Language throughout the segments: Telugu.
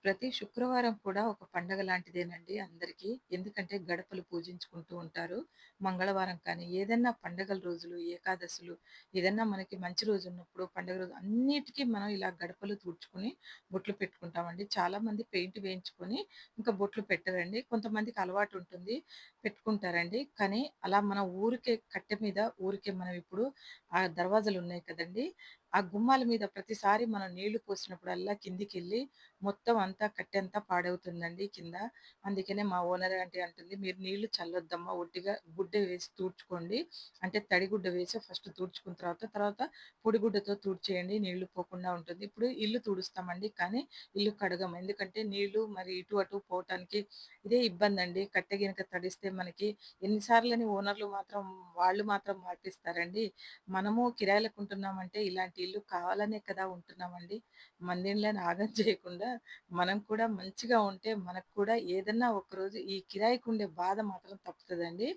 ప్రతి శుక్రవారం కూడా ఒక పండగ లాంటిదేనండి అందరికీ. ఎందుకంటే గడపలు పూజించుకుంటూ ఉంటారు. మంగళవారం కానీ, ఏదన్నా పండగల రోజులు, ఏకాదశులు ఏదన్నా మనకి మంచి రోజున్నప్పుడు, పండుగ రోజు అన్నిటికి మనం ఇలా గడపలు తుడుచుకొని బొట్లు పెట్టుకుంటామండి. చాలామంది పెయింట్ వేయించుకొని ఇంకా బొట్లు పెట్టరండి. కొంతమందికి అలవాటుంటుంది పెట్టుకుంటారండి. కానీ అలా మన ఊరికే కట్టె మీద ఊరికే మనం ఇప్పుడు ఆ దర్వాజాలున్నాయి కదండీ! ఆ గుమ్మాల మీద ప్రతిసారి మనం నీళ్లు పోసినప్పుడల్లా కిందికెళ్ళి మొత్తం అంతా కట్టెంతా పాడవుతుందండి కింద. అందుకనే మా ఓనర్ ఆంటీ అంటుంది, "మీరు నీళ్లు చల్లొద్దమ్మా ఒట్టిగా గుడ్డ వేసి తుడుచుకోండి. అంటే తడి గుడ్డ వేసి ఫస్ట్ తుడుచుకున్న తర్వాత పొడి గుడ్డతో తుడిచేయండి నీళ్లు పోకుండా ఉంటుంది." ఇప్పుడు ఇల్లు తుడుస్తామండి. కానీ ఇల్లు కడగము. ఎందుకంటే నీళ్లు మరి ఇటు అటు పోవటానికి ఇదే ఇబ్బందండి. కట్టె గినక తడిస్తే మనకి ఎన్ని సార్లని ఓనర్‌లు మాత్రం వాళ్ళు మాత్రం మార్పిస్తారండి. మనము కిరాయిలకుంటున్నామంటే ఇలాంటి ఇల్లు కావాలనే కదా ఉంటున్నామండి. మందిళ్ళని ఆగం చేయకుండా మనం కూడా మంచిగా ఉంటే మనకు కూడా ఏదన్నా ఒకరోజు ఈ కిరాయికుండే బాధ మాత్రం తప్పుతదండి.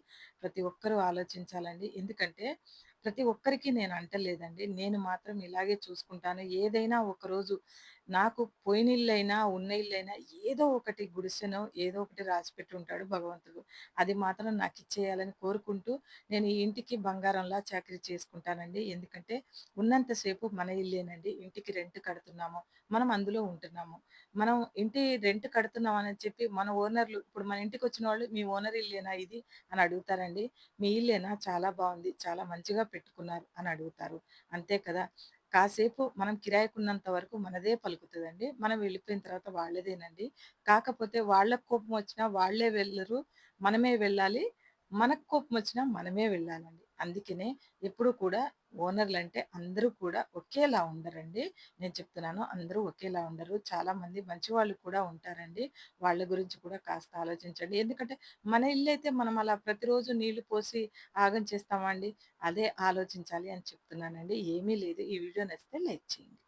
ప్రతి ఒక్కరూ ఆలోచించాలండి. ఎందుకంటే ప్రతి ఒక్కరికి నేను అంటలేదండి. నేను మాత్రం ఇలాగే చూసుకుంటాను. ఏదైనా ఒకరోజు నాకు పోయిన ఇల్లైనా, ఉన్న ఇల్లైనా ఏదో ఒకటి గుడిసెనో ఏదో ఒకటి రాసిపెట్టి ఉంటాడు భగవంతుడు. అది మాత్రం నాకిచ్చేయాలని కోరుకుంటూ నేను ఈ ఇంటికి బంగారంలా చాకిరీ చేసుకుంటానండి. ఎందుకంటే ఉన్నంత సేపు మన ఇల్లేనండి. ఇంటికి రెంట్ కడుతున్నాము. మనం అందులో ఉంటున్నాము. మనం ఇంటి రెంట్ కడుతున్నామని చెప్పి మన ఓనర్‌లు ఇప్పుడు మన ఇంటికొచ్చినోళ్ళు "మీ ఓనర్ ఇల్లేనా ఇది?" అని అడుగుతారండి. "మీ ఇల్లేనా? చాలా బావుంది. చాలా మంచిగా పెట్టుకున్నారు" అని అడుగుతారు. అంతే కదా! కాసేపు మనం కిరాయికున్నంత వరకు మనదే పలుకుతదండి. మనం వెళ్ళిపోయిన తర్వాత వాళ్ళదేనండి. కాకపోతే వాళ్ళకి కోపమొచ్చినా వాళ్ళే వెళ్ళరు. మనమే వెళ్ళాలి. మనకు కోపమొచ్చినా మనమే వెళ్ళాలండి. అందుకనే ఎప్పుడు కూడా ఓనర్‌లంటే అందరూ కూడా ఒకేలా ఉండరండి. నేను చెప్తున్నాను. అందరూ ఒకేలా ఉండరు. చాలామంది మంచివాళ్ళు కూడా ఉంటారండి. వాళ్ళ గురించి కూడా కాస్త ఆలోచించండి. ఎందుకంటే మన ఇల్లయితే మనం అలా ప్రతిరోజు నీళ్లు పోసి ఆగం చేస్తామా అండి? అదే ఆలోచించాలి అని చెప్తున్నానండి. ఏమీ లేదు. ఈ వీడియో నచ్చితే లైక్ చేయండి.